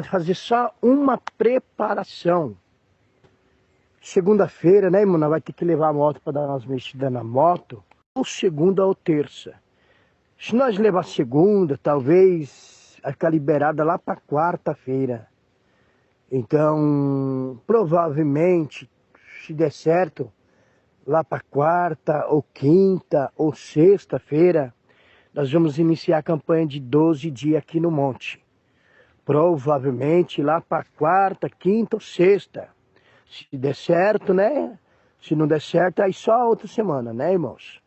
fazer só uma preparação. Segunda-feira, né, irmão? Nós vai ter que levar a moto para dar umas mexidas na moto. Ou segunda ou terça. Se nós levar segunda, talvez vai ficar liberada lá para quarta-feira. Então, provavelmente, se der certo, lá para quarta ou quinta ou sexta-feira, nós vamos iniciar a campanha de 12 dias aqui no monte. Provavelmente lá para quarta, quinta ou sexta. Se der certo, né? Se não der certo, aí só outra semana, né, irmãos?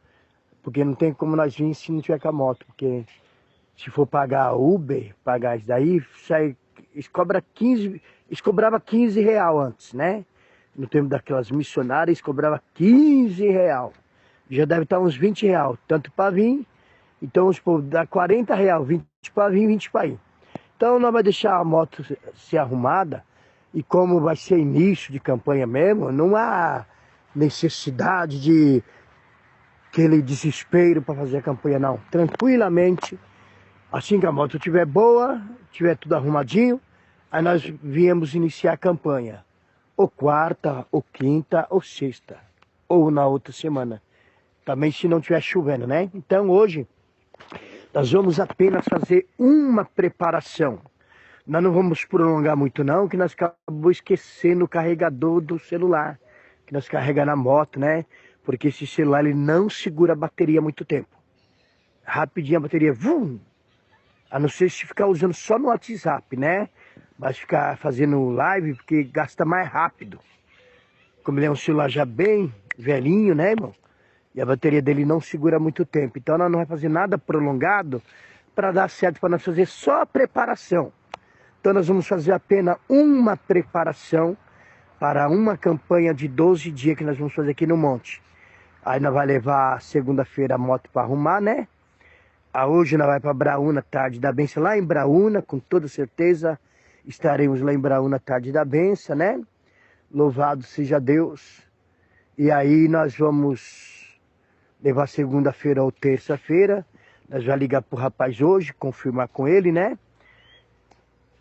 Porque não tem como nós vir se não tiver com a moto. Porque se for pagar Uber, pagar isso daí, eles cobrava 15 real antes, né? No tempo daquelas missionárias, eles cobravam 15 real. Já deve estar uns 20 real, tanto para vir. Então, dá 40 real, 20 para vir, 20 para ir. Então, nós vamos deixar a moto ser arrumada. E como vai ser início de campanha mesmo, não há necessidade de aquele desespero para fazer a campanha, não. Tranquilamente, assim que a moto estiver boa, tiver tudo arrumadinho, aí nós viemos iniciar a campanha. Ou quarta, ou quinta, ou sexta. Ou na outra semana. Também se não estiver chovendo, né? Então hoje, nós vamos apenas fazer uma preparação. Nós não vamos prolongar muito não, que nós acabamos esquecendo o carregador do celular. Que nós carregamos na moto, né? Porque esse celular ele não segura a bateria muito tempo. Rapidinho a bateria, vum! A não ser se ficar usando só no WhatsApp, né? Mas ficar fazendo live, porque gasta mais rápido. Como ele é um celular já bem velhinho, né, irmão? E a bateria dele não segura muito tempo. Então nós não vamos fazer nada prolongado para dar certo, para nós fazer só a preparação. Então nós vamos fazer apenas uma preparação para uma campanha de 12 dias que nós vamos fazer aqui no monte. Aí nós vamos levar segunda-feira a moto para arrumar, né? Hoje nós vamos para Braúna, tarde da benção, lá em Braúna, com toda certeza estaremos lá em Braúna, tarde da benção, né? Louvado seja Deus. E aí nós vamos levar segunda-feira ou terça-feira. Nós vamos ligar pro rapaz hoje, confirmar com ele, né?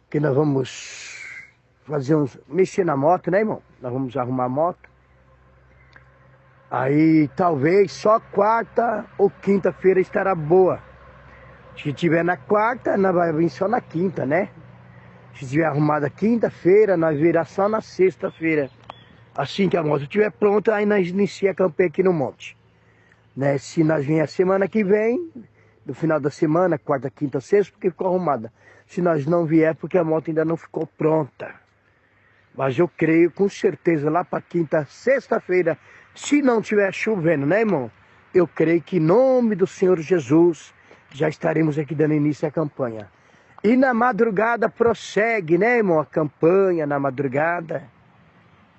Que nós vamos mexer na moto, né, irmão? Nós vamos arrumar a moto. Aí talvez só quarta ou quinta-feira estará boa. Se tiver na quarta, nós vamos vir só na quinta, né? Se tiver arrumada quinta-feira, nós virá só na sexta-feira. Assim que a moto estiver pronta, aí nós iniciamos a campanha aqui no monte. Né? Se nós vier a semana que vem, no final da semana, quarta, quinta, sexta, porque ficou arrumada. Se nós não vier, porque a moto ainda não ficou pronta. Mas eu creio com certeza lá para quinta, sexta-feira, se não estiver chovendo, né, irmão? Eu creio que em nome do Senhor Jesus já estaremos aqui dando início à campanha. E na madrugada prossegue, né, irmão? A campanha na madrugada.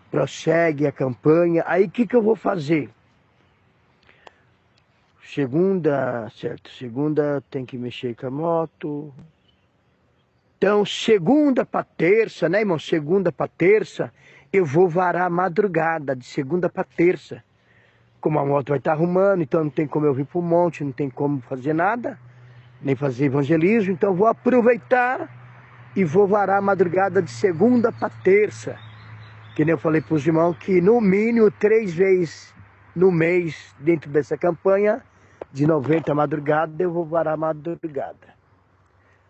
Prossegue a campanha. Aí o que eu vou fazer? Segunda, certo? Segunda tem que mexer com a moto. Então, segunda para terça, né, irmão? Segunda para terça, eu vou varar a madrugada, de segunda para terça. Como a moto vai estar arrumando, então não tem como eu vir para o monte, não tem como fazer nada, nem fazer evangelismo. Então, eu vou aproveitar e vou varar a madrugada de segunda para terça. Que nem eu falei para os irmãos, que no mínimo 3 vezes no mês, dentro dessa campanha, de 90 madrugada, eu vou varar a madrugada.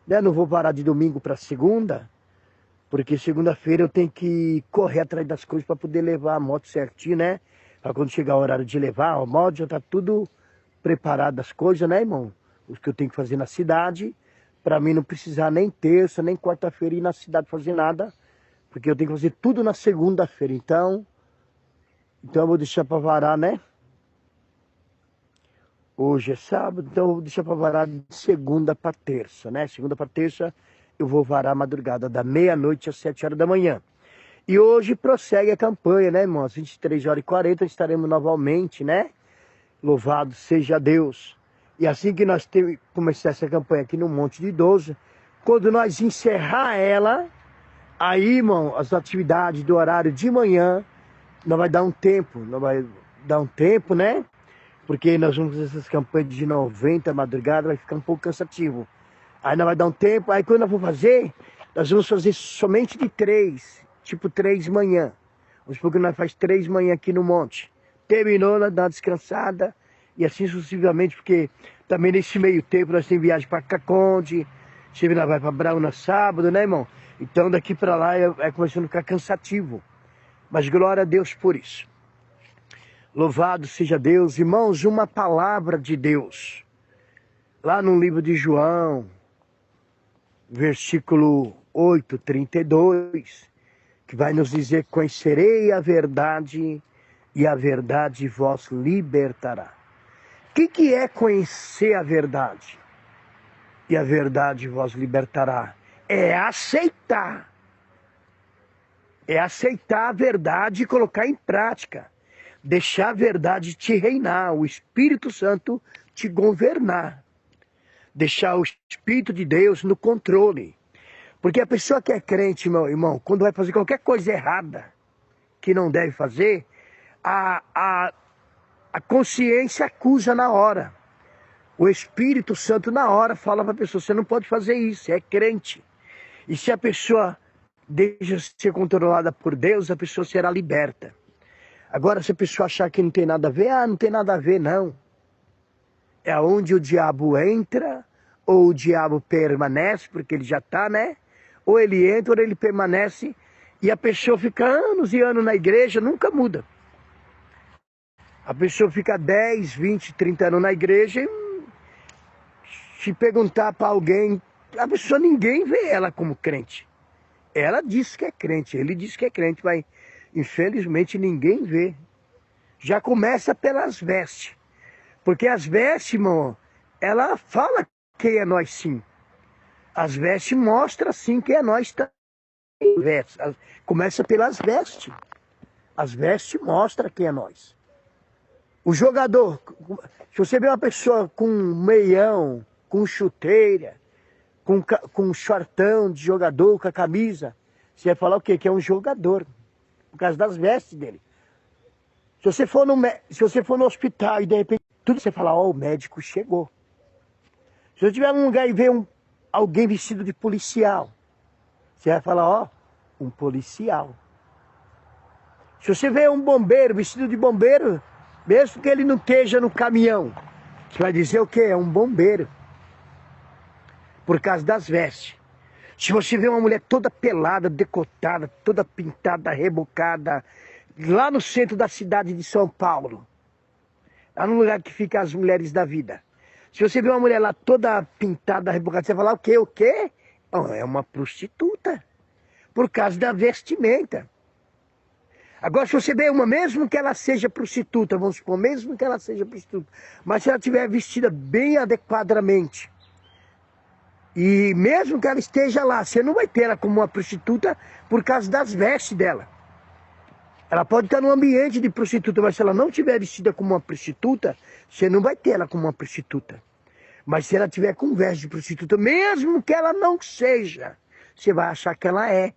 Né? Não vou parar de domingo para segunda, porque segunda-feira eu tenho que correr atrás das coisas para poder levar a moto certinho, né? Para quando chegar o horário de levar a moto, já está tudo preparado as coisas, né, irmão? Os que eu tenho que fazer na cidade, para mim não precisar nem terça, nem quarta-feira ir na cidade fazer nada, porque eu tenho que fazer tudo na segunda-feira. Então eu vou deixar para varar, né? Hoje é sábado, então eu vou deixar para varar de segunda para terça, né? Segunda para terça eu vou varar a madrugada, da meia-noite às 7 horas da manhã. E hoje prossegue a campanha, né, irmão? Às 23h40 estaremos novamente, né? Louvado seja Deus. E assim que nós começar essa campanha aqui no Monte de Idoso, quando nós encerrar ela, aí, irmão, as atividades do horário de manhã, não vai dar um tempo, né? Porque nós vamos fazer essas campanhas de 90 madrugada, vai ficar um pouco cansativo. Aí nós vai dar um tempo, aí quando nós vamos fazer, Nós vamos fazer somente de 3, tipo 3 manhã. Vamos supor que nós faz 3 manhã aqui no monte. Terminou, nós dá uma descansada e assim sucessivamente, porque também nesse meio tempo nós temos viagem para Caconde, nós vai para Brauna sábado, né, irmão? Então daqui para lá é começando a ficar cansativo. Mas glória a Deus por isso. Louvado seja Deus. Irmãos, uma palavra de Deus. Lá no livro de João, versículo 8:32, que vai nos dizer: conhecerei a verdade e a verdade vos libertará. O que é conhecer a verdade? E a verdade vos libertará. É aceitar. É aceitar a verdade e colocar em prática. Deixar a verdade te reinar, o Espírito Santo te governar. Deixar o Espírito de Deus no controle. Porque a pessoa que é crente, meu irmão, quando vai fazer qualquer coisa errada, que não deve fazer, a consciência acusa na hora. O Espírito Santo na hora fala para a pessoa: você não pode fazer isso, é crente. E se a pessoa deixa ser controlada por Deus, a pessoa será liberta. Agora, se a pessoa achar que não tem nada a ver, não tem nada a ver, não. É onde o diabo entra, ou o diabo permanece, porque ele já está, né? Ou ele entra, ou ele permanece, e a pessoa fica anos e anos na igreja, nunca muda. A pessoa fica 10, 20, 30 anos na igreja e se perguntar para alguém, a pessoa, ninguém vê ela como crente. Ela diz que é crente, ele diz que é crente, mas infelizmente ninguém vê. Já começa pelas vestes. Porque as vestes, irmão, ela fala quem é nós sim. As vestes mostram sim quem é nós também. Começa pelas vestes. As vestes mostram quem é nós. O jogador, se você vê uma pessoa com meião, com chuteira, com shortão de jogador, com a camisa, você vai falar o quê? Que é um jogador, por causa das vestes dele. Se você for no hospital e de repente, tudo você fala: ó, o médico chegou. Se você estiver num lugar e ver alguém vestido de policial, você vai falar: ó, um policial. Se você vê um bombeiro vestido de bombeiro, mesmo que ele não esteja no caminhão, você vai dizer o quê? É um bombeiro. Por causa das vestes. Se você vê uma mulher toda pelada, decotada, toda pintada, rebocada, lá no centro da cidade de São Paulo, lá no lugar que ficam as mulheres da vida. Se você vê uma mulher lá toda pintada, rebocada, você vai falar: o quê? O quê? Oh, é uma prostituta. Por causa da vestimenta. Agora, se você vê uma, mesmo que ela seja prostituta, vamos supor, mesmo que ela seja prostituta, mas se ela estiver vestida bem adequadamente, e mesmo que ela esteja lá, você não vai ter ela como uma prostituta por causa das vestes dela. Ela pode estar num ambiente de prostituta, mas se ela não estiver vestida como uma prostituta, você não vai ter ela como uma prostituta. Mas se ela tiver com vestes de prostituta, mesmo que ela não seja, você vai achar que ela é,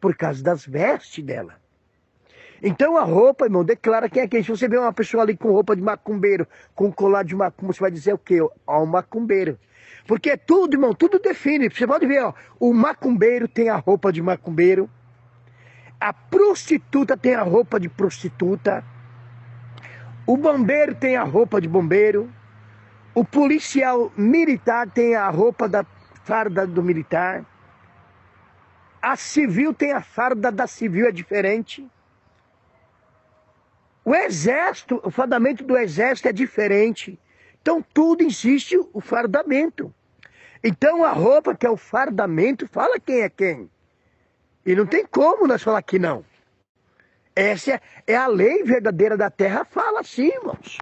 por causa das vestes dela. Então a roupa, irmão, declara quem é quem. Se você vê uma pessoa ali com roupa de macumbeiro, com colar de macumba, você vai dizer o quê? Ó, um macumbeiro. Porque tudo, irmão, tudo define. Você pode ver, ó, o macumbeiro tem a roupa de macumbeiro, a prostituta tem a roupa de prostituta, o bombeiro tem a roupa de bombeiro, o policial militar tem a roupa da farda do militar, a civil tem a farda da civil, é diferente. O exército, o fardamento do exército é diferente. Então tudo existe o fardamento. Então a roupa que é o fardamento, fala quem é quem. E não tem como nós falar que não. Essa é a lei verdadeira da terra, fala assim, irmãos.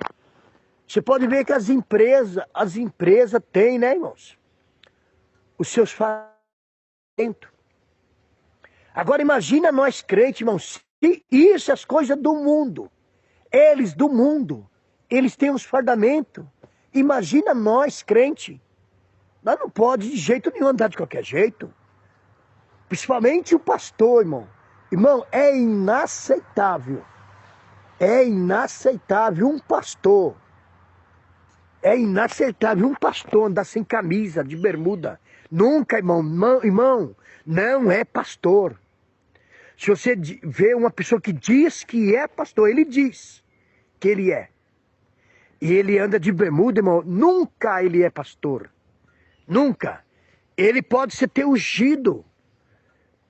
Você pode ver que as empresas têm, né, irmãos, os seus fardamentos. Agora imagina nós crentes, irmãos, isso é as coisas do mundo. Eles do mundo, eles têm os fardamentos. Imagina nós, crente. Nós não pode de jeito nenhum andar de qualquer jeito. Principalmente o pastor, irmão. Irmão, é inaceitável. É inaceitável um pastor. É inaceitável um pastor andar sem camisa, de bermuda, Nunca, irmão, irmão, não é pastor. Se você vê uma pessoa que diz que é pastor, ele diz que ele é. E ele anda de bermuda, irmão, nunca ele é pastor. Nunca. Ele pode ser ter ungido,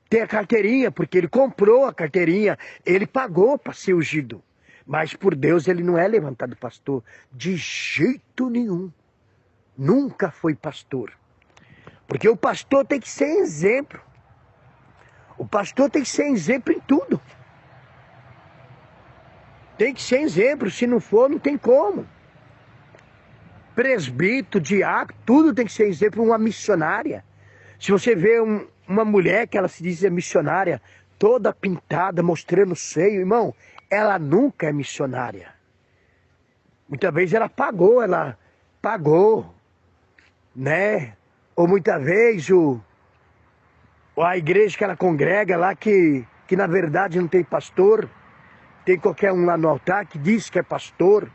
ter a carteirinha, porque ele comprou a carteirinha, ele pagou para ser ungido. Mas por Deus ele não é levantado pastor, de jeito nenhum. Nunca foi pastor. Porque o pastor tem que ser exemplo. O pastor tem que ser exemplo em tudo. Tem que ser exemplo, se não for, não tem como. Presbítero, diácono, tudo tem que ser exemplo, uma missionária. Se você vê uma mulher que ela se diz missionária, toda pintada, mostrando o seio, irmão, ela nunca é missionária. Muitas vezes ela pagou, né? Ou muitas vezes a igreja que ela congrega lá, que na verdade não tem pastor, tem qualquer um lá no altar que diz que é pastor,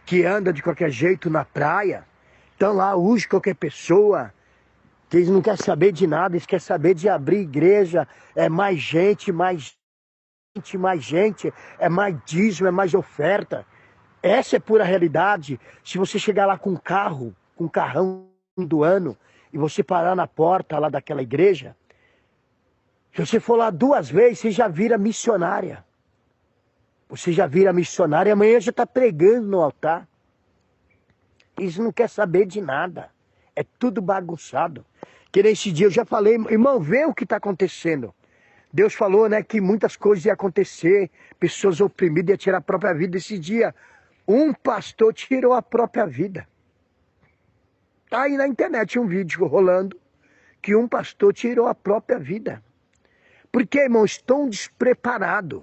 que anda de qualquer jeito na praia. Então lá usa qualquer pessoa, que eles não querem saber de nada, eles querem saber de abrir igreja, é mais gente, é mais dízimo, é mais oferta. Essa é pura realidade. Se você chegar lá com um carro, com um carrão do ano, e você parar na porta lá daquela igreja, se você for lá 2 vezes, você já vira missionária. Você já vira missionária, amanhã já está pregando no altar. Eles não querem saber de nada. É tudo bagunçado. Que nesse dia eu já falei, irmão, vê o que está acontecendo. Deus falou, né, que muitas coisas iam acontecer, pessoas oprimidas iam tirar a própria vida. Esse dia, um pastor tirou a própria vida. Tá aí na internet um vídeo rolando, que um pastor tirou a própria vida. Porque, irmão, estão despreparados.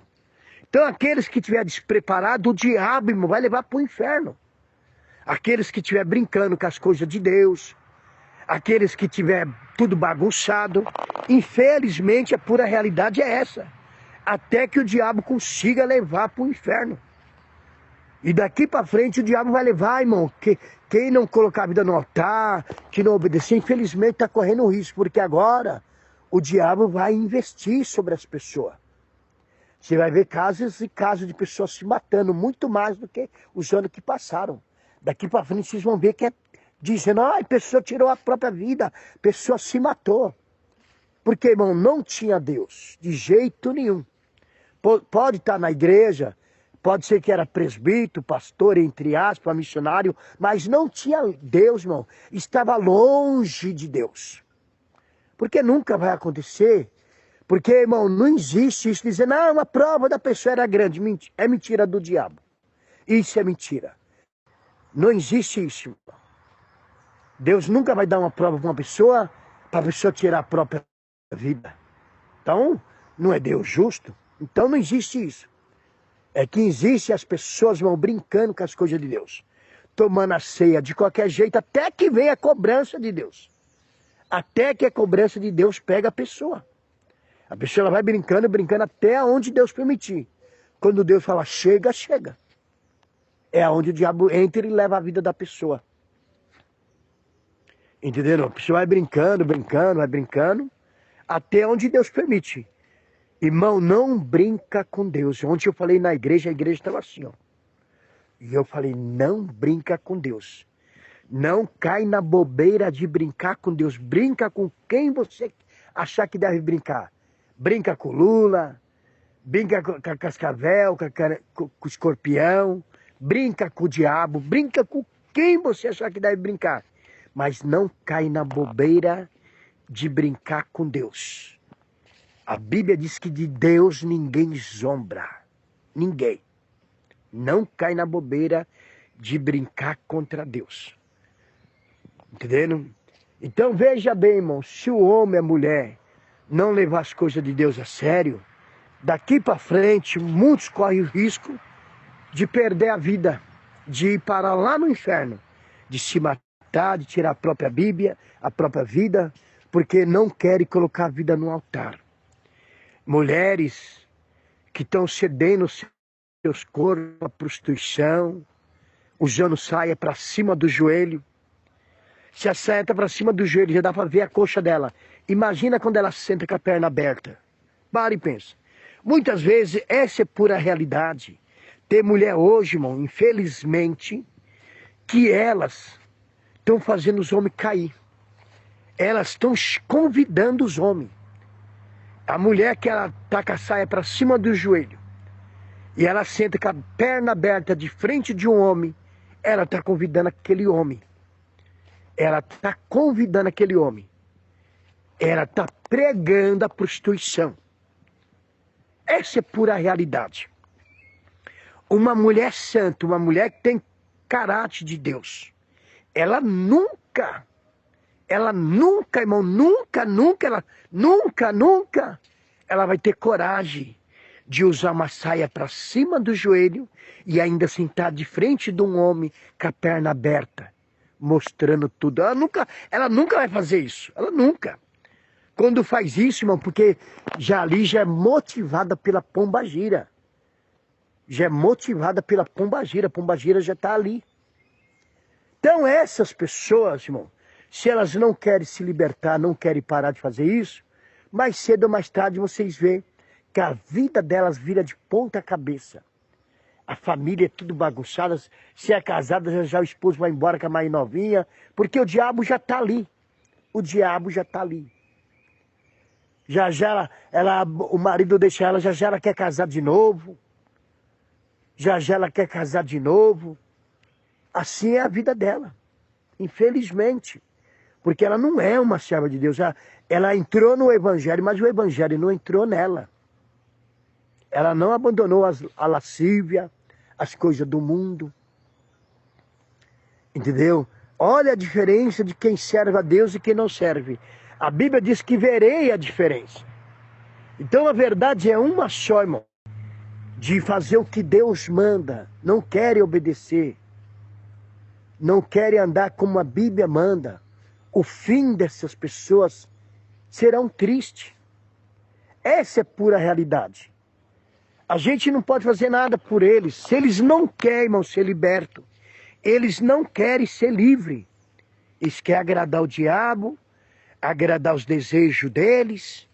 Então, aqueles que estiverem despreparados, o diabo, irmão, vai levar para o inferno. Aqueles que estiverem brincando com as coisas de Deus, aqueles que estiverem tudo bagunçado, infelizmente a pura realidade é essa. Até que o diabo consiga levar para o inferno. E daqui para frente o diabo vai levar, irmão, quem não colocar a vida no altar, que não obedecer, infelizmente está correndo risco, porque agora o diabo vai investir sobre as pessoas. Você vai ver casos e casos de pessoas se matando, muito mais do que os anos que passaram. Daqui para frente vocês vão ver que é dizendo, a pessoa tirou a própria vida, a pessoa se matou. Porque, irmão, não tinha Deus, de jeito nenhum. Pode estar na igreja, pode ser que era presbítero, pastor, entre aspas, missionário, mas não tinha Deus, irmão. Estava longe de Deus. Porque nunca vai acontecer. Porque, irmão, não existe isso dizer, não, a prova da pessoa era grande. É mentira do diabo. Isso é mentira. Não existe isso, irmão. Deus nunca vai dar uma prova para a pessoa tirar a própria vida. Então, não é Deus justo? Então não existe isso. É que existe as pessoas vão brincando com as coisas de Deus. Tomando a ceia de qualquer jeito, até que venha a cobrança de Deus. Até que a cobrança de Deus pega a pessoa. A pessoa ela vai brincando, brincando até onde Deus permitir. Quando Deus fala, chega, chega. É onde o diabo entra e leva a vida da pessoa. Entenderam? A pessoa vai brincando, vai brincando, até onde Deus permite. Irmão, não brinca com Deus. Ontem eu falei na igreja, a igreja estava assim, ó. E eu falei, não brinca com Deus. Não cai na bobeira de brincar com Deus. Brinca com quem você achar que deve brincar. Brinca com Lula, brinca com a cascavel, com o escorpião, brinca com o diabo, brinca com quem você achar que deve brincar. Mas não cai na bobeira de brincar com Deus. A Bíblia diz que de Deus ninguém zombra. Ninguém. Não cai na bobeira de brincar contra Deus. Entendendo? Então veja bem, irmão, se o homem e a mulher não levar as coisas de Deus a sério, daqui para frente muitos correm o risco de perder a vida, de ir parar lá no inferno, de se matar, de tirar a própria Bíblia, a própria vida, porque não querem colocar a vida no altar. Mulheres que estão cedendo seus corpos à prostituição, usando saia para cima do joelho, Se a saia tá para cima do joelho, já dá para ver a coxa dela. Imagina quando ela senta com a perna aberta. Para e pensa. Muitas vezes, essa é pura realidade. Tem mulher hoje, irmão, infelizmente, que elas estão fazendo os homens cair. Elas estão convidando os homens. A mulher que ela tá com a saia para cima do joelho e ela senta com a perna aberta de frente de um homem, ela está convidando aquele homem. Ela está convidando aquele homem. Ela está pregando a prostituição. Essa é pura realidade. Uma mulher santa, uma mulher que tem caráter de Deus, ela nunca, irmão, nunca, ela vai ter coragem de usar uma saia para cima do joelho e ainda sentar de frente de um homem com a perna aberta, mostrando tudo. Ela nunca vai fazer isso, ela nunca. Quando faz isso, irmão, porque já é motivada pela pombagira. Já é motivada pela pombagira, a pombagira já está ali. Então essas pessoas, irmão, se elas não querem se libertar, não querem parar de fazer isso, mais cedo ou mais tarde vocês veem que a vida delas vira de ponta cabeça. A família é tudo bagunçada, se é casada já o esposo vai embora com a mais novinha, porque o diabo já está ali. O diabo já está ali. Já o marido deixa ela, já ela quer casar de novo. Já ela quer casar de novo. Assim é a vida dela, infelizmente. Porque ela não é uma serva de Deus. Ela entrou no evangelho, mas o evangelho não entrou nela. Ela não abandonou a lascívia, as coisas do mundo. Entendeu? Olha a diferença de quem serve a Deus e quem não serve. A Bíblia diz que verei a diferença. Então a verdade é uma só, irmão. De fazer o que Deus manda. Não querem obedecer. Não querem andar como a Bíblia manda. O fim dessas pessoas serão tristes. Essa é pura realidade. A gente não pode fazer nada por eles. Se eles não querem, irmão, ser libertos. Eles não querem ser livres. Eles querem agradar o diabo, agradar os desejos deles.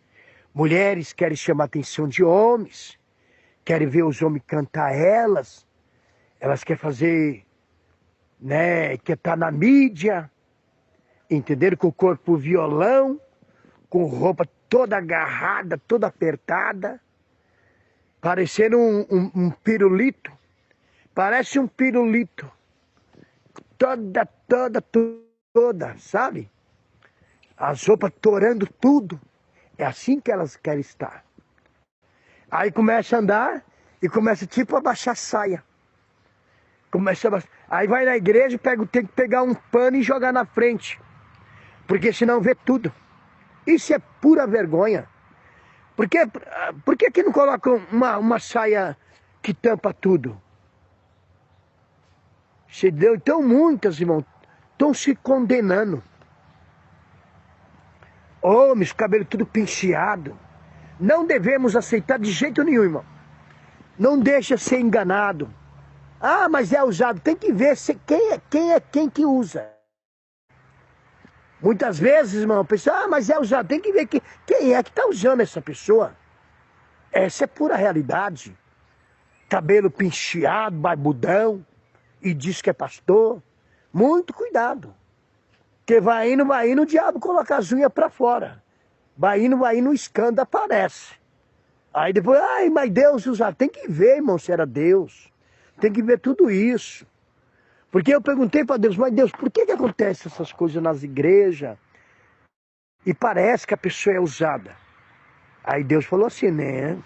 Mulheres querem chamar a atenção de homens. Querem ver os homens cantar elas. Elas querem fazer, né, quer estar na mídia. Entenderam? Com o corpo violão, com roupa toda agarrada, toda apertada. Parecendo um pirulito. Parece um pirulito. Toda, sabe? As roupas torando tudo. É assim que elas querem estar. Aí começa a andar e começa tipo a baixar a saia. Aí vai na igreja, tem que pegar um pano e jogar na frente. Porque senão vê tudo. Isso é pura vergonha. Por que não coloca uma saia que tampa tudo? Entendeu? Então muitas, irmão, estão se condenando. Homens, cabelo tudo penteado. Não devemos aceitar de jeito nenhum, irmão. Não deixa ser enganado. Ah, mas é usado. Tem que ver quem que usa. Muitas vezes, irmão, a pessoa, mas é usado. Tem que ver quem é que está usando essa pessoa. Essa é pura realidade. Cabelo penteado, barbudão, e diz que é pastor. Muito cuidado. Porque vai indo, o diabo coloca as unhas para fora. Vai indo, o escândalo aparece. Aí depois, mas Deus usa. Tem que ver, irmão, se era Deus. Tem que ver tudo isso. Porque eu perguntei para Deus, mas Deus, por que acontecem essas coisas nas igrejas? E parece que a pessoa é usada. Aí Deus falou assim, né?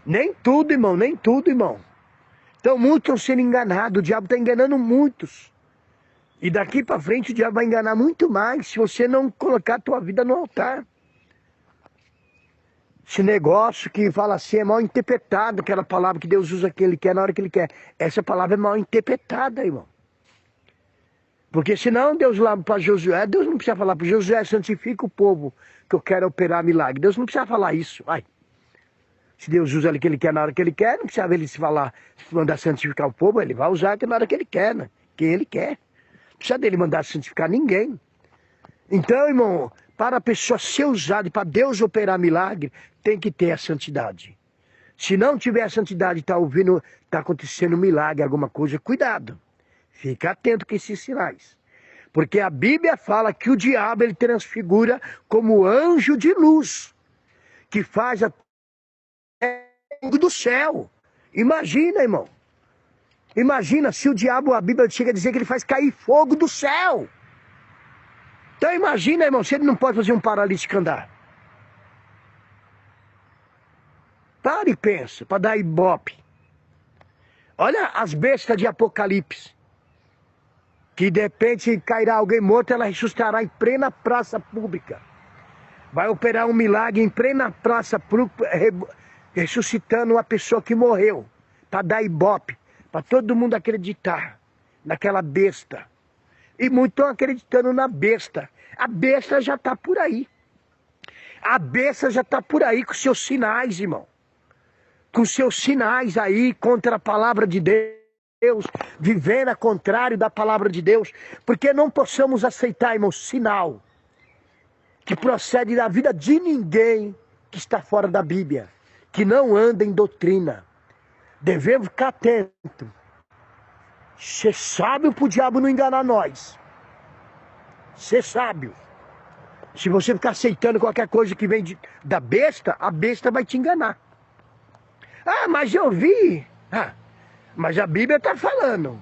Nem tudo, irmão, nem tudo, irmão. Então muitos estão sendo enganados, o diabo está enganando muitos. E daqui para frente o diabo vai enganar muito mais se você não colocar a tua vida no altar. Esse negócio que fala assim é mal interpretado, aquela palavra que Deus usa que Ele quer na hora que Ele quer. Essa palavra é mal interpretada, irmão. Porque senão Deus lá para Josué, Deus não precisa falar para Josué, santifica o povo que eu quero operar milagre. Deus não precisa falar isso. Se Deus usa o que Ele quer na hora que Ele quer, não precisa Ele se falar, se mandar santificar o povo, Ele vai usar na hora que Ele quer, né? Quem Ele quer. Não precisa dele mandar santificar ninguém. Então, irmão, para a pessoa ser usada e para Deus operar milagre, tem que ter a santidade. Se não tiver a santidade, está acontecendo um milagre, alguma coisa, cuidado. Fica atento com esses sinais. Porque a Bíblia fala que o diabo ele transfigura como anjo de luz, que faz até do céu. Imagina, irmão. Imagina se o diabo, a Bíblia chega a dizer que ele faz cair fogo do céu. Então imagina, irmão, se ele não pode fazer um paralítico andar. Para e pensa, para dar ibope. Olha as bestas de Apocalipse. Que de repente cairá alguém morto, ela ressuscitará em plena praça pública. Vai operar um milagre em plena praça pública, ressuscitando uma pessoa que morreu. Para dar ibope, para todo mundo acreditar naquela besta. E muitos estão acreditando na besta. A besta já está por aí. A besta já está por aí com seus sinais, irmão. Com seus sinais aí contra a palavra de Deus, vivendo a contrário da palavra de Deus, porque não possamos aceitar, irmão, sinal que procede da vida de ninguém que está fora da Bíblia, que não anda em doutrina. Devemos ficar atento. Ser sábio para o diabo não enganar nós. Ser sábio. Se você ficar aceitando qualquer coisa que vem da besta, a besta vai te enganar. Ah, mas eu vi. Mas a Bíblia está falando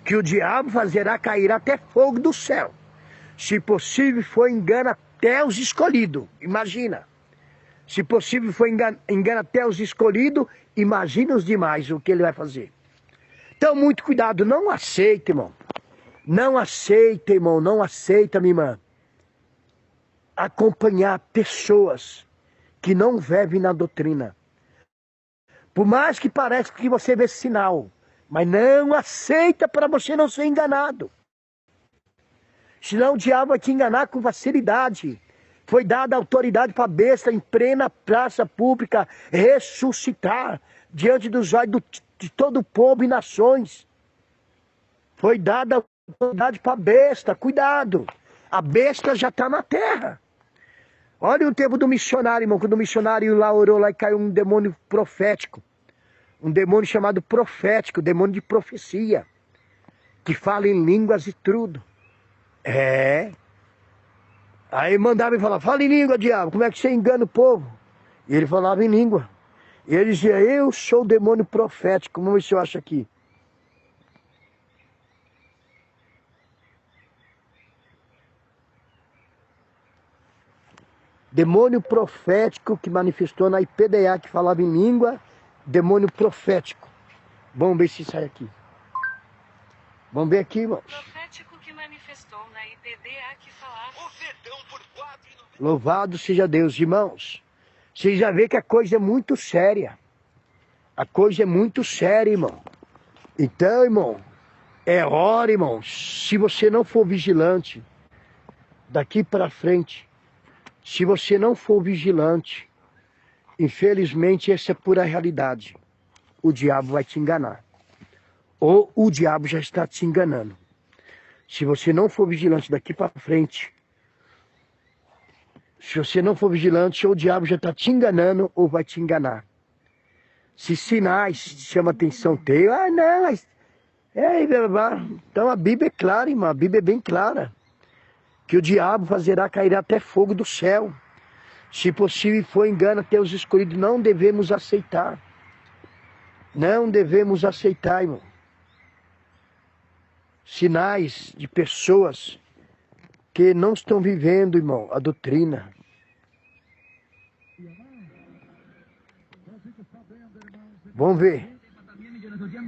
que o diabo fazerá cair até fogo do céu. Se possível, for engano até os escolhidos. Imagina. Se possível, for engano até os escolhidos, imagina os demais o que ele vai fazer. Então, muito cuidado. Não aceita, irmão. Não aceita, irmão. Não aceita, minha irmã. Acompanhar pessoas que não vivem na doutrina. Por mais que pareça que você vê sinal, mas não aceita para você não ser enganado. Senão o diabo vai te enganar com facilidade. Foi dada autoridade para a besta em plena praça pública ressuscitar diante dos olhos de todo o povo e nações. Foi dada autoridade para a besta, cuidado. A besta já está na terra. Olha o tempo do missionário, irmão, quando o missionário lá orou lá e caiu um demônio profético. Um demônio chamado profético, demônio de profecia. Que fala em línguas e tudo. Aí mandava ele falar, fala em língua, diabo, como é que você engana o povo? E ele falava em língua. E ele dizia, eu sou o demônio profético, como você acha aqui? Demônio profético que manifestou na IPDA, que falava em língua, demônio profético. Vamos ver se sai aqui. Vamos ver aqui, irmãos. Profético que manifestou na IPDA que falava. Louvado seja Deus, irmãos. Vocês já vê que a coisa é muito séria. A coisa é muito séria, irmão. Então, irmão, é hora, irmão. Se você não for vigilante, daqui para frente, se você não for vigilante, infelizmente essa é pura realidade. O diabo vai te enganar. Ou o diabo já está te enganando. Se você não for vigilante daqui para frente, se você não for vigilante, ou o diabo já está te enganando ou vai te enganar. Se sinais chamam atenção teu, não, mas... Então a Bíblia é clara, irmão, a Bíblia é bem clara. Que o diabo fazerá cair até fogo do céu. Se possível for engano até os escolhidos, não devemos aceitar. Não devemos aceitar, irmão. Sinais de pessoas que não estão vivendo, irmão, a doutrina. Vamos ver.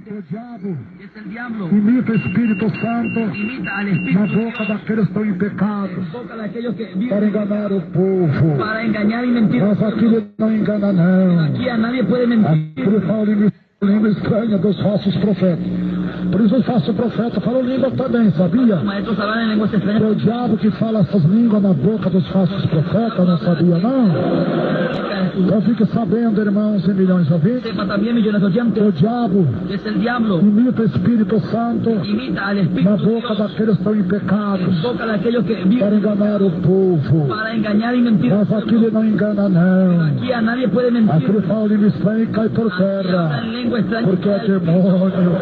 O diabo imita o Espírito Santo na boca daqueles que estão em pecado para enganar o povo. Mas aqui ele não engana, não. Aqui ele fala língua estranha dos falsos profetas. Por isso os falsos profetas falam língua também, sabia? O diabo que fala essas línguas na boca dos falsos profetas, não sabia, não? Então fique sabendo, irmãos e milhões de ouvintes, Sepa también, millones de oyentes, o diabo que es el diablo, imita o Espírito Santo imita al na Espíritu de boca Dios daqueles que estão em pecados, en boca de aquellos que para viven enganar o povo. para engañar y mentir. Mas aqui ele não engana, não. Aquí a nadie puede Aqui mentir. ele fala língua estranha e cai por Habla terra, en lengua extraña. porque é demônio.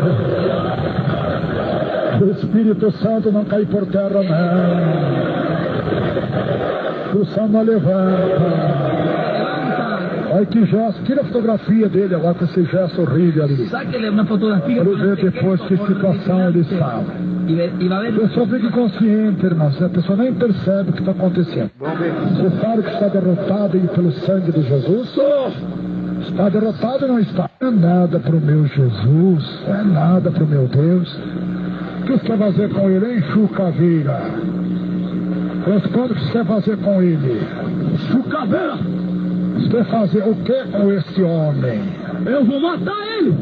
O Espírito Santo não cai por terra, não. O Santo não levanta. Olha que gesto, tira a fotografia dele agora com esse gesto horrível ali. Sáquele una fotografía. Para ver depois que situação ele estava. Y va a A ver. pessoa fica consciente, irmãos, a pessoa nem percebe o que está acontecendo. Você sabe que está derrotado aí pelo sangue de Jesus? Está derrotado ou não está? Não é nada para o meu Jesus, não é nada para o meu Deus. O que você quer fazer com ele, hein, Chucaveira? Responda o que você quer fazer com ele. Chucaveira! Você quer fazer o que com esse homem? Eu vou matar ele.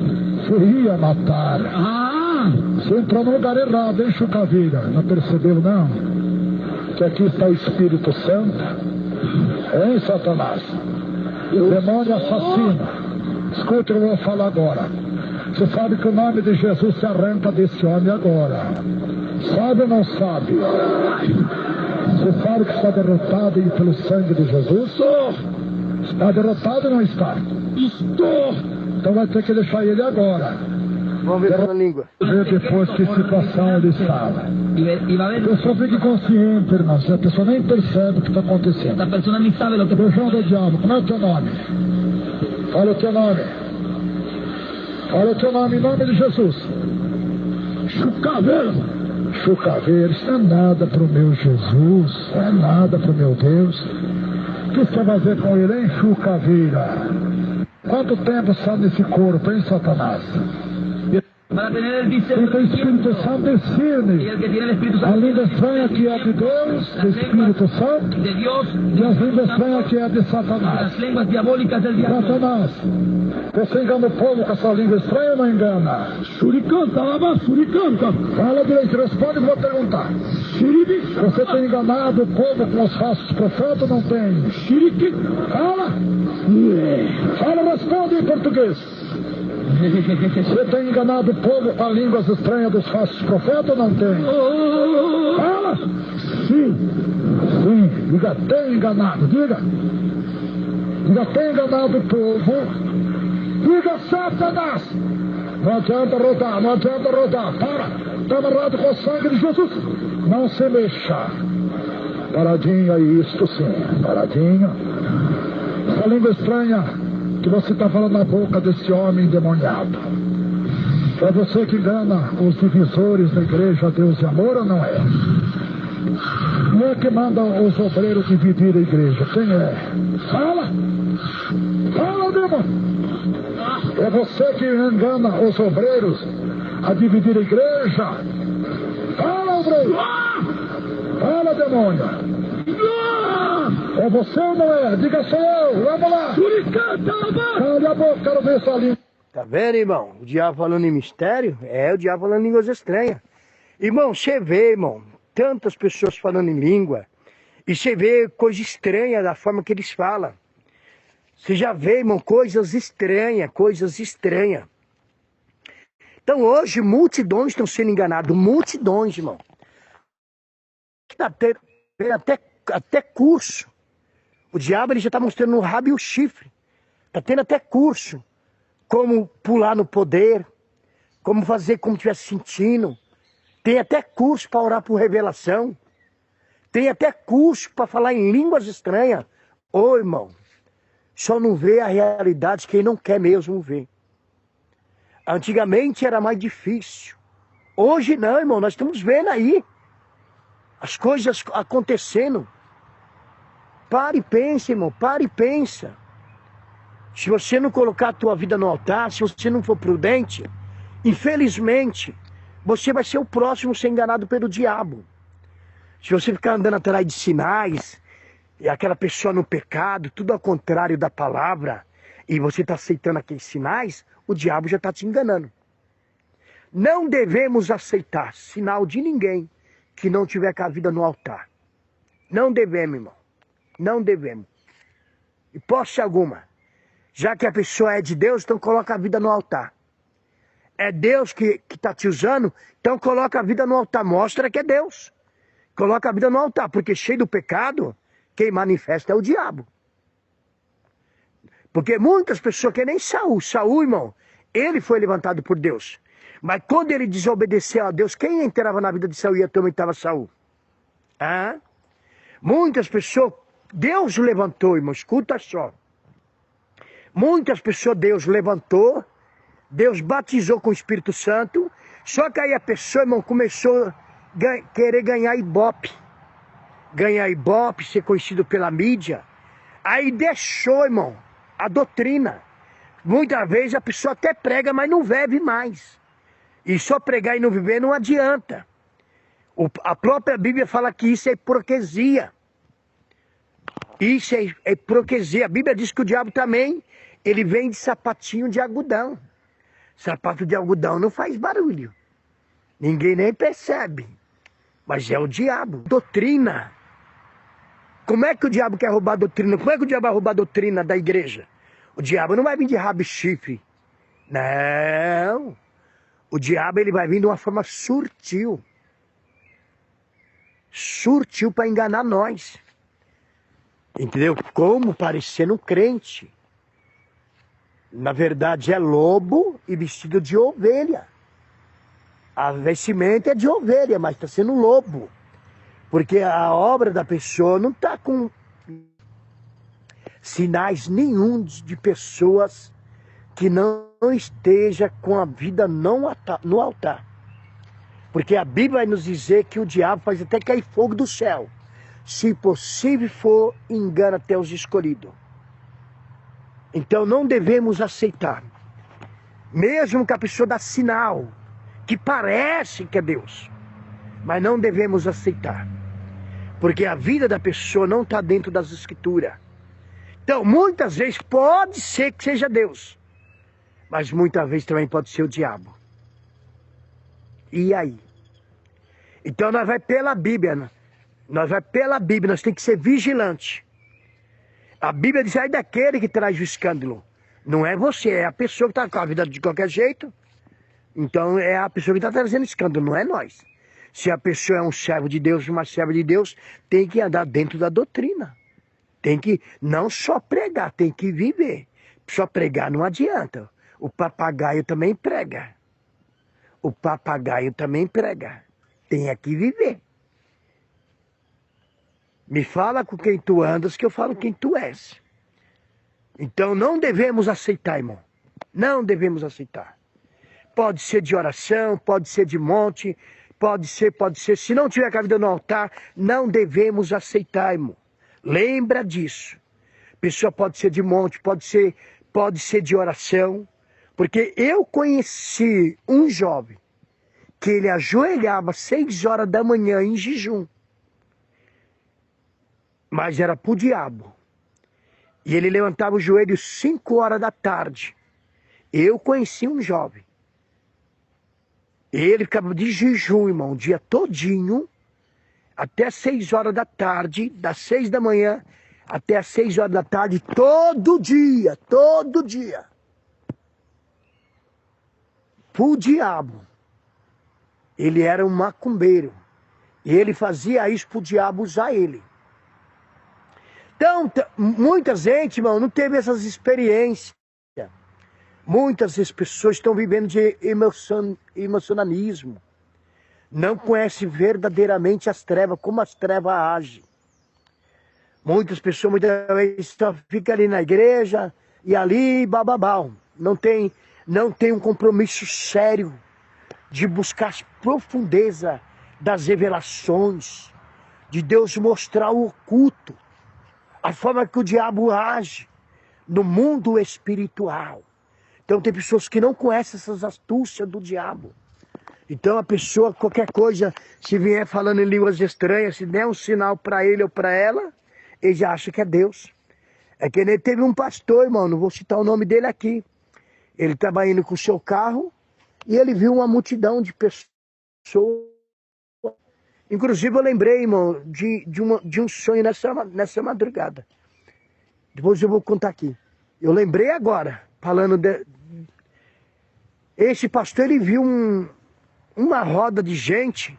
Você ia matar. Ah, Você entrou no lugar errado, hein, Chucaveira? Não percebeu, não? Que aqui está o Espírito Santo. Hein, Satanás? Demônio assassino. Escuta o que eu vou falar agora. Você sabe que o nome de Jesus se arranca desse homem agora. Sabe ou não sabe? Você sabe que está derrotado aí pelo sangue de Jesus? Está derrotado ou não está? estou. Então vai ter que deixar ele agora. Vamos ver na língua. Ver depois que situação ele estava. Y va a A ver. pessoa fica consciente, irmãos. A pessoa nem percebe o que está acontecendo. La persona ni sabe lo que Beijão do diabo, como é o teu nome? Fala o teu nome. Fala o teu nome em nome de Jesus. Chucaveiro. Chucaveiro, isso não é nada para o meu Jesus, não é nada para o meu Deus. O que você vai fazer com ele, hein, Chucaveira? Quanto tempo está nesse corpo, hein, Satanás? para tener el Tem que o discernimiento. Espírito Santo Y ensine. el que tiene el Espíritu A Santo. língua estranha que é de Deus, do Espírito Santo, De Dios. e as línguas estranhas que é de Satanás. Las lenguas diabólicas del diablo. Satanás, você engana o povo com essa língua estranha ou não engana? Suricanta, lava, suricanta. Fala direito, responde e vou perguntar. Você tem enganado o povo com os falsos profetas ou não tem? Fala. Fala, responde em português. Você tem enganado o povo com as línguas estranhas dos falsos profetas ou não tem? Fala. Sim. Sim. Diga, tem enganado. Diga. Diga, tem enganado o povo. Diga, Satanás. Não adianta rodar, não adianta rodar. Para. Está amarrado com o sangue de Jesus. Não se mexa. Paradinho aí, isto sim. Paradinho. Essa língua estranha que você está falando na boca desse homem endemoniado. É você que engana os divisores da igreja Deus e Amor ou não é? Não é que manda os obreiros dividir a igreja. Quem é? Fala! Fala, demônio! É você que engana os obreiros a dividir a igreja. Fala, obreiro! Fala, demônio! É você ou não é? Diga, sou eu! Vamos lá! Cala a boca, quero ver essa língua. Tá vendo, irmão? O diabo falando em mistério? É, o diabo falando em línguas estranhas. Irmão, você vê, irmão, tantas pessoas falando em língua, e você vê coisa estranha da forma que eles falam. Você já vê, irmão, coisas estranhas, coisas estranhas. Então hoje, multidões estão sendo enganadas, multidões, irmão. Até curso. O diabo ele já está mostrando o rabo e o chifre. Está tendo até curso. Como pular no poder. Como fazer como estivesse sentindo. Tem até curso para orar por revelação. Tem até curso para falar em línguas estranhas. Ô, irmão, só não vê a realidade quem não quer mesmo ver. Antigamente era mais difícil. Hoje não, irmão, nós estamos vendo aí as coisas acontecendo. Pare e pensa, irmão, pare e pensa. Se você não colocar a tua vida no altar, se você não for prudente, infelizmente, você vai ser o próximo a ser enganado pelo diabo. Se você ficar andando atrás de sinais, e aquela pessoa no pecado, tudo ao contrário da palavra, e você está aceitando aqueles sinais, o diabo já está te enganando. Não devemos aceitar sinal de ninguém que não tiver com a vida no altar. Não devemos, irmão. Não devemos. hipótese alguma. Já que a pessoa é de Deus, então coloca a vida no altar. É Deus que está te usando, então coloca a vida no altar. Mostra que é Deus. Coloca a vida no altar, porque cheio do pecado, quem manifesta é o diabo. Porque muitas pessoas, que nem Saul. Saul, irmão, ele foi levantado por Deus. Mas quando ele desobedeceu a Deus, quem entrava na vida de Saul e atormentava Saul? Ah? Muitas pessoas, Deus levantou, irmão, escuta só. Muitas pessoas Deus levantou, Deus batizou com o Espírito Santo, só que aí a pessoa, irmão, começou a querer ganhar ibope. Ganhar ibope, ser conhecido pela mídia. Aí deixou, irmão, a doutrina. Muitas vezes a pessoa até prega, mas não vive mais. E só pregar e não viver não adianta. A própria Bíblia fala que isso é hipocrisia. Isso é hipocrisia. A Bíblia diz que o diabo também, ele vem de sapatinho de algodão. Sapato de algodão não faz barulho. Ninguém nem percebe. Mas é o diabo. Doutrina. Como é que o diabo quer roubar a doutrina? Como é que o diabo vai roubar a doutrina da igreja? O diabo não vai vir de rabo e chifre. Não. O diabo, ele vai vir de uma forma sutil. Sutil para enganar nós. Entendeu? Como parecendo um crente. Na verdade é lobo e vestido de ovelha. A vestimenta é de ovelha, mas está sendo lobo. Porque a obra da pessoa não está com sinais nenhum de pessoas que não esteja com a vida no altar. Porque a Bíblia vai nos dizer que o diabo faz até cair fogo do céu. Se possível for, engana até os escolhidos. Então não devemos aceitar. Mesmo que a pessoa dá sinal, que parece que é Deus. Mas não devemos aceitar. Porque a vida da pessoa não está dentro das Escrituras. Então muitas vezes pode ser que seja Deus. Mas muitas vezes também pode ser o diabo. E aí? Então nós vai pela Bíblia. Nós temos que ser vigilantes. A Bíblia diz, ai daquele que traz o escândalo. Não é você, é a pessoa que está com a vida de qualquer jeito. Então é a pessoa que está trazendo escândalo, não é nós. Se a pessoa é um servo de Deus, uma serva de Deus, tem que andar dentro da doutrina. Tem que não só pregar, tem que viver. Só pregar não adianta. O papagaio também prega. O papagaio também prega. Tem que viver. Me fala com quem tu andas, que eu falo quem tu és. Então não devemos aceitar, irmão. Não devemos aceitar. Pode ser de oração, pode ser de monte, pode ser. Se não tiver com a vida no altar, não devemos aceitar, irmão. Lembra disso. Pessoa pode ser de monte, pode ser de oração. Porque eu conheci um jovem que ele ajoelhava 6 horas da manhã em jejum. Mas era pro diabo. E ele levantava o joelho 5 horas da tarde. Eu conheci um jovem. Ele ficava de jejum, irmão, o dia todinho, até 6 horas da tarde, das 6 da manhã até as 6 horas da tarde, todo dia. Pro diabo. Ele era um macumbeiro. E ele fazia isso pro diabo usar ele. Então, muita gente, irmão, não teve essas experiências. Muitas pessoas estão vivendo de emocionalismo. Não conhecem verdadeiramente as trevas, como as trevas agem. Muitas pessoas, muitas vezes, só ficam ali na igreja e ali, bababau. Não tem um compromisso sério de buscar as profundezas das revelações, de Deus mostrar o oculto, a forma que o diabo age no mundo espiritual. Então tem pessoas que não conhecem essas astúcias do diabo. Então a pessoa, qualquer coisa, se vier falando em línguas estranhas, se der um sinal para ele ou para ela, ele já acha que é Deus. É que nem teve um pastor, irmão, não vou citar o nome dele aqui. Ele estava indo com o seu carro e ele viu uma multidão de pessoas. Inclusive eu lembrei, irmão, de um sonho nessa madrugada. Depois eu vou contar aqui. Eu lembrei agora, falando de... Esse pastor, ele viu uma roda de gente.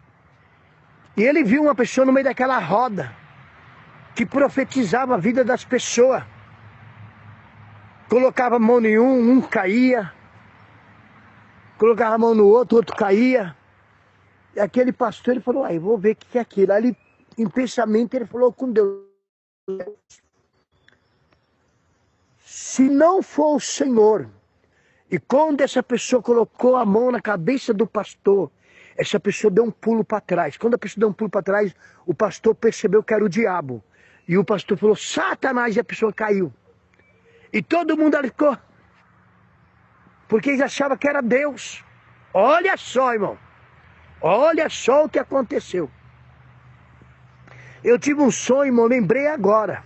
E ele viu uma pessoa no meio daquela roda que profetizava a vida das pessoas. Colocava a mão em um caía. Colocava a mão no outro, o outro caía. E aquele pastor, ele falou, vou ver o que é aquilo. Aí ele, em pensamento, ele falou com Deus. Se não for o Senhor, e quando essa pessoa colocou a mão na cabeça do pastor, essa pessoa deu um pulo para trás. Quando a pessoa deu um pulo para trás, o pastor percebeu que era o diabo. E o pastor falou, Satanás, e a pessoa caiu. E todo mundo ali ficou. Porque eles achavam que era Deus. Olha só, irmão. Olha só o que aconteceu. Eu tive um sonho, irmão, lembrei agora.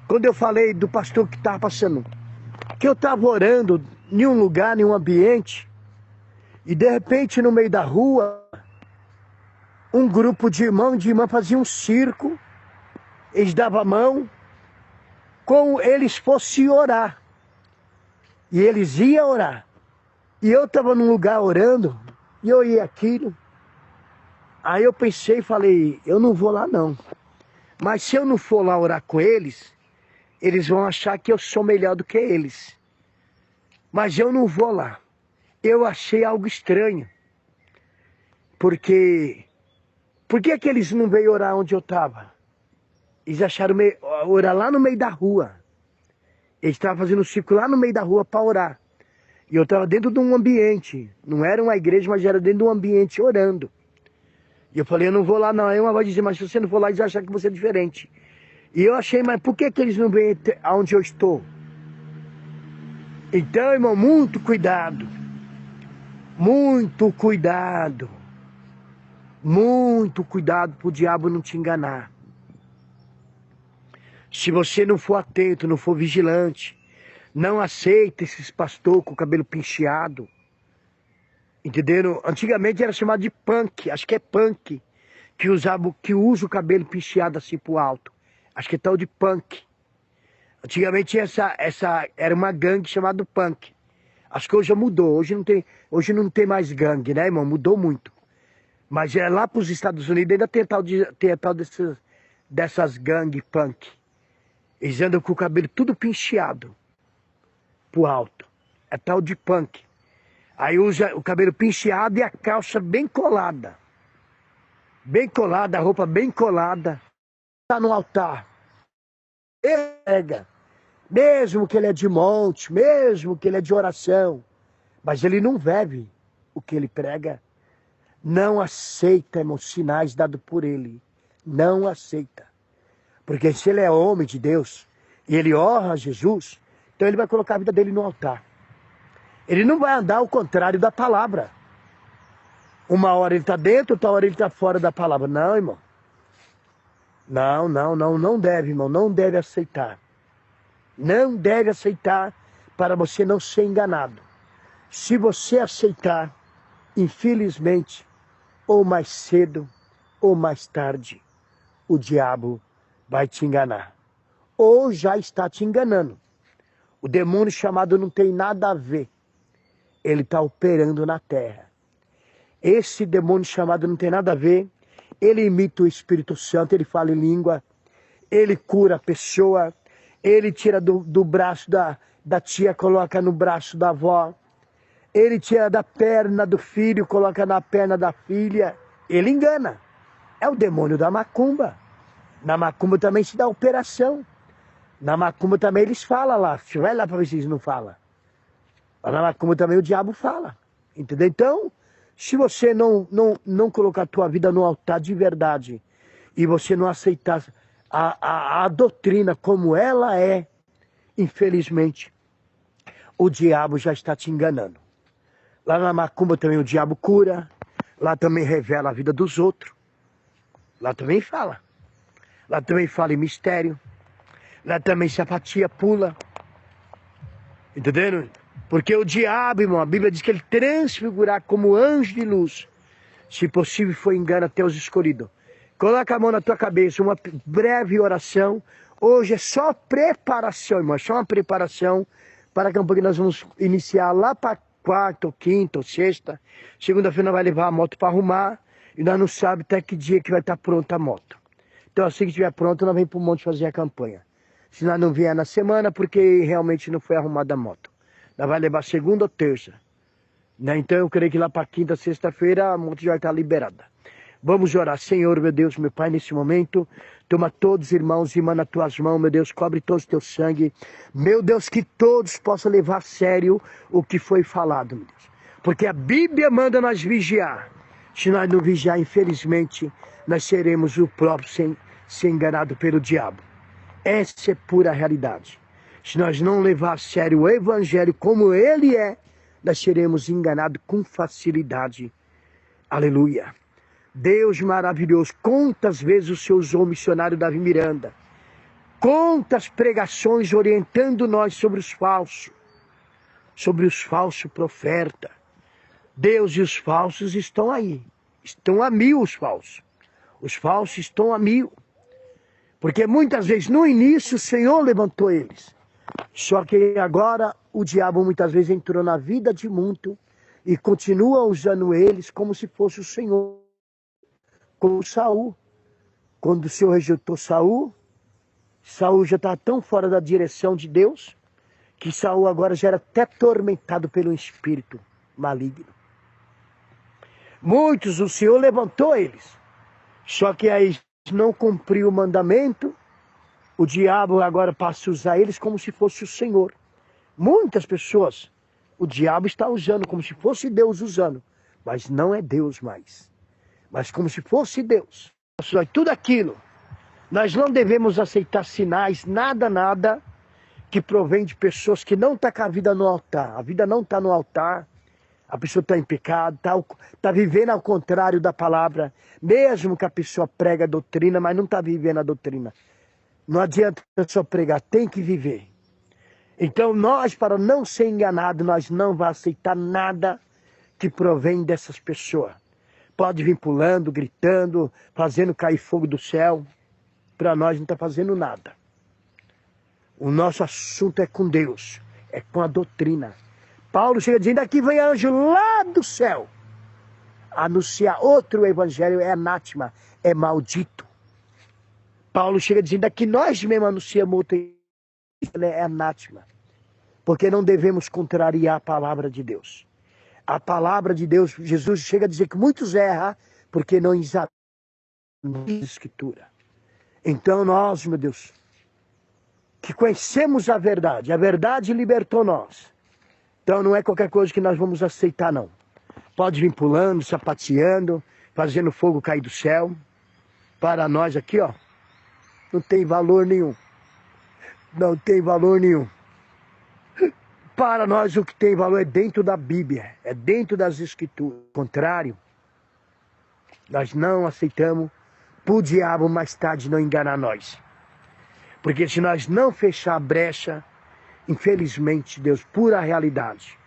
Quando eu falei do pastor que estava passando. Que eu estava orando em um lugar, em um ambiente. E de repente, no meio da rua, um grupo de irmão e de irmã fazia um circo. Eles davam a mão, como eles fossem orar. E eles iam orar. E eu estava num lugar orando, e eu ia aquilo. Aí eu pensei e falei, eu não vou lá não. Mas se eu não for lá orar com eles, eles vão achar que eu sou melhor do que eles. Mas eu não vou lá. Eu achei algo estranho. Porque... Por que que eles não veio orar onde eu estava? Eles acharam orar lá no meio da rua. Eles estavam fazendo um círculo lá no meio da rua para orar. E eu estava dentro de um ambiente. Não era uma igreja, mas era dentro de um ambiente orando. E eu falei, eu não vou lá não. Aí uma vai dizer, mas se você não for lá, eles vão achar que você é diferente. E eu achei, mas por que que eles não vêm aonde eu estou? Então, irmão, muito cuidado. Muito cuidado. Muito cuidado para o diabo não te enganar. Se você não for atento, não for vigilante, não aceita esses pastores com o cabelo penteado. Entenderam? Antigamente era chamado de punk, acho que é punk, que usa o cabelo penteado assim pro alto. Acho que é tal de punk. Antigamente essa era uma gangue chamada punk. As coisas mudou, hoje não tem mais gangue, né, irmão? Mudou muito. Mas lá pros Estados Unidos ainda tem tal dessas gangues punk. Eles andam com o cabelo tudo penteado pro alto. É tal de punk. Aí usa o cabelo penteado e a calça bem colada. Bem colada, a roupa bem colada. Tá no altar. Ele prega. Mesmo que ele é de monte, mesmo que ele é de oração. Mas ele não vive o que ele prega. Não aceita, irmão, sinais dados por ele. Não aceita. Porque se ele é homem de Deus e ele honra Jesus, então ele vai colocar a vida dele no altar. Ele não vai andar ao contrário da palavra. Uma hora ele está dentro, outra hora ele está fora da palavra. Não, irmão. Não deve, irmão. Não deve aceitar. Não deve aceitar para você não ser enganado. Se você aceitar, infelizmente, ou mais cedo ou mais tarde, o diabo vai te enganar. Ou já está te enganando. O demônio chamado não tem nada a ver. Ele está operando na terra. Esse demônio chamado não tem nada a ver. Ele imita o Espírito Santo, ele fala em língua. Ele cura a pessoa. Ele tira do braço da tia, coloca no braço da avó. Ele tira da perna do filho, coloca na perna da filha. Ele engana. É o demônio da macumba. Na macumba também se dá operação. Na macumba também eles falam lá. Vai lá para ver se eles não falam. Na macumba também o diabo fala. Entendeu? Então, se você não colocar a tua vida no altar de verdade e você não aceitar a doutrina como ela é, infelizmente, o diabo já está te enganando. Lá na macumba também o diabo cura. Lá também revela a vida dos outros. Lá também fala. Lá também fala em mistério. Lá também se a tia pula. Entendendo? Porque o diabo, irmão, a Bíblia diz que ele transfigurar como anjo de luz. Se possível, foi engano até os escolhidos. Coloca a mão na tua cabeça, uma breve oração. Hoje é só preparação, irmão. É só uma preparação para a campanha que nós vamos iniciar lá para quarta, ou quinta, ou sexta. Segunda-feira nós vamos levar a moto para arrumar. E nós não sabemos até que dia que vai estar pronta a moto. Então assim que estiver pronta, nós vamos para o monte fazer a campanha. Se nós não vier na semana, porque realmente não foi arrumada a moto. Nós vamos levar segunda ou terça. Né? Então eu creio que lá para quinta, sexta-feira, a moto já vai estar liberada. Vamos orar. Senhor, meu Deus, meu Pai, nesse momento, toma todos os irmãos e irmãs nas tuas mãos, meu Deus, cobre todos o teu sangue. Meu Deus, que todos possam levar a sério o que foi falado, meu Deus. Porque a Bíblia manda nós vigiar. Se nós não vigiar, infelizmente, nós seremos o próprio sem ser enganado pelo diabo. Essa é pura realidade. Se nós não levar a sério o Evangelho como ele é, nós seremos enganados com facilidade. Aleluia. Deus maravilhoso, quantas vezes o Senhor usou o missionário Davi Miranda, quantas pregações orientando nós sobre os falsos profetas. Deus, e os falsos estão aí, estão a mil os falsos estão a mil, porque muitas vezes no início o Senhor levantou eles, só que agora o diabo muitas vezes entrou na vida de muito e continua usando eles como se fosse o Senhor. Como Saul, quando o Senhor rejeitou Saul já estava tão fora da direção de Deus, que Saul agora já era até atormentado pelo espírito maligno. Muitos o Senhor levantou eles, só que aí não cumpriu o mandamento, o diabo agora passa a usar eles como se fosse o Senhor. Muitas pessoas, o diabo está usando como se fosse Deus usando, mas não é Deus mais. Mas como se fosse Deus. Tudo aquilo. Nós não devemos aceitar sinais, nada que provém de pessoas que não estão com a vida no altar. A vida não está no altar. A pessoa está em pecado, está vivendo ao contrário da palavra. Mesmo que a pessoa prega a doutrina, mas não está vivendo a doutrina. Não adianta só pregar, tem que viver. Então nós, para não ser enganado, nós não vamos aceitar nada que provém dessas pessoas. Pode vir pulando, gritando, fazendo cair fogo do céu. Para nós não está fazendo nada. O nosso assunto é com Deus, é com a doutrina. Paulo chega dizendo, aqui vem anjo lá do céu. Anunciar outro evangelho é anátema, é maldito. Paulo chega dizendo, aqui nós mesmos anunciamos outro evangelho, é anátema. Porque não devemos contrariar a palavra de Deus. A palavra de Deus, Jesus chega a dizer que muitos erram porque não examinam a Escritura. Então nós, meu Deus, que conhecemos a verdade libertou nós. Então não é qualquer coisa que nós vamos aceitar, não. Pode vir pulando, sapateando, fazendo fogo cair do céu. Para nós aqui, ó, não tem valor nenhum. Não tem valor nenhum. Para nós o que tem valor é dentro da Bíblia, é dentro das Escrituras. Ao contrário, nós não aceitamos para o diabo mais tarde não enganar nós. Porque se nós não fechar a brecha, infelizmente, Deus, pura realidade,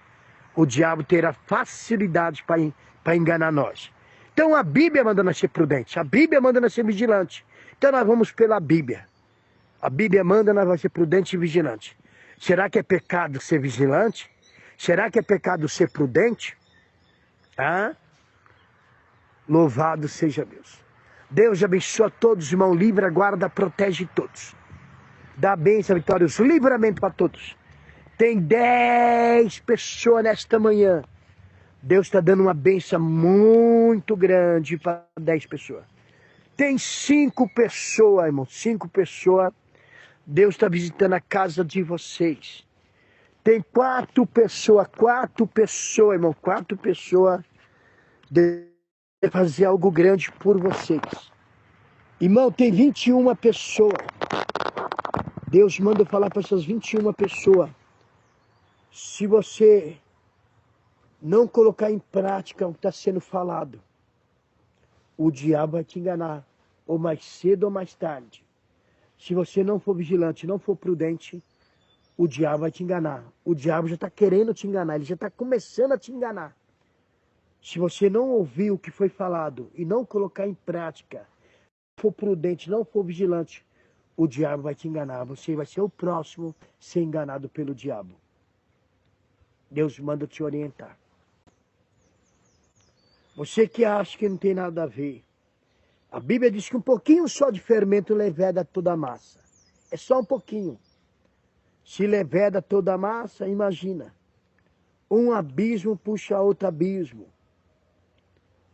o diabo terá facilidade para enganar nós. Então a Bíblia manda nós ser prudentes, a Bíblia manda nós ser vigilantes. Então nós vamos pela Bíblia. A Bíblia manda nós ser prudentes e vigilantes. Será que é pecado ser vigilante? Será que é pecado ser prudente? Ah? Louvado seja Deus. Deus abençoa todos, irmão. Livra, guarda, protege todos. Dá bênção, vitórias, livramento para todos. Tem 10 pessoas nesta manhã. Deus está dando uma bênção muito grande para 10 pessoas. Tem 5 pessoas, irmão. 5 pessoas. Deus está visitando a casa de vocês. Tem 4 pessoas, irmão, 4 pessoas. Deus vai fazer algo grande por vocês. Irmão, tem 21 pessoas. Deus manda eu falar para essas 21 pessoas. Se você não colocar em prática o que está sendo falado, o diabo vai te enganar, ou mais cedo ou mais tarde. Se você não for vigilante, não for prudente, o diabo vai te enganar. O diabo já está querendo te enganar, ele já está começando a te enganar. Se você não ouvir o que foi falado e não colocar em prática, não for prudente, não for vigilante, o diabo vai te enganar. Você vai ser o próximo a ser enganado pelo diabo. Deus manda te orientar. Você que acha que não tem nada a ver. A Bíblia diz que um pouquinho só de fermento leveda toda a massa. É só um pouquinho. Se leveda toda a massa, imagina. Um abismo puxa outro abismo.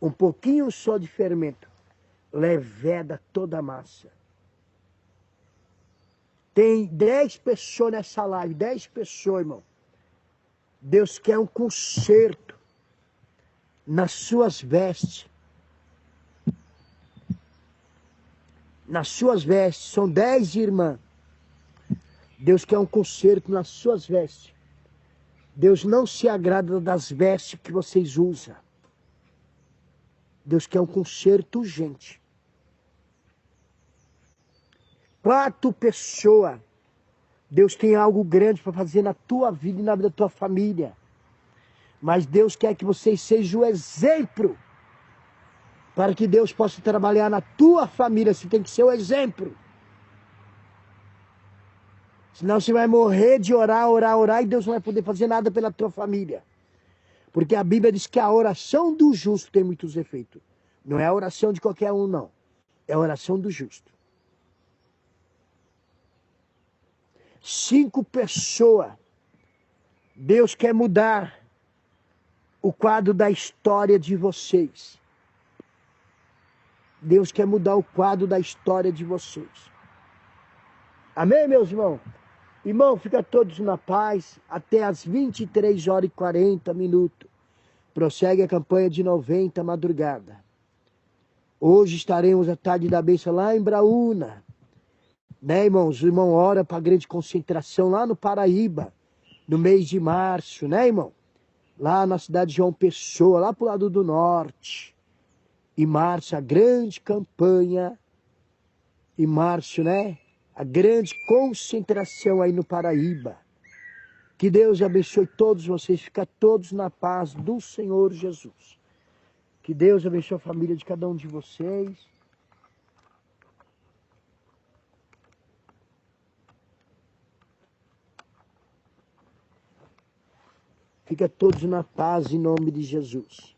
Um pouquinho só de fermento leveda toda a massa. Tem 10 pessoas nessa live, 10 pessoas, irmão. Deus quer um conserto nas suas vestes. Nas suas vestes, são 10 irmãs. Deus quer um conserto nas suas vestes. Deus não se agrada das vestes que vocês usam. Deus quer um conserto urgente. 4 pessoas. Deus tem algo grande para fazer na tua vida e na vida da tua família. Mas Deus quer que vocês sejam o exemplo. Para que Deus possa trabalhar na tua família, você tem que ser o exemplo. Senão você vai morrer de orar, orar, orar e Deus não vai poder fazer nada pela tua família. Porque a Bíblia diz que a oração do justo tem muitos efeitos. Não é a oração de qualquer um, não. É a oração do justo. 5 pessoas. Deus quer mudar o quadro da história de vocês. Deus quer mudar o quadro da história de vocês. Amém, meus irmãos? Irmão, fica todos na paz. Até às 23h40. Prossegue a campanha de 90 madrugada. Hoje estaremos à tarde da bênção lá em Braúna. Né, irmãos? O irmão ora para a grande concentração lá no Paraíba. No mês de março, né, irmão? Lá na cidade de João Pessoa, lá pro lado do norte. Em março, a grande campanha. Em março, né? A grande concentração aí no Paraíba. Que Deus abençoe todos vocês. Fica todos na paz do Senhor Jesus. Que Deus abençoe a família de cada um de vocês. Fica todos na paz em nome de Jesus.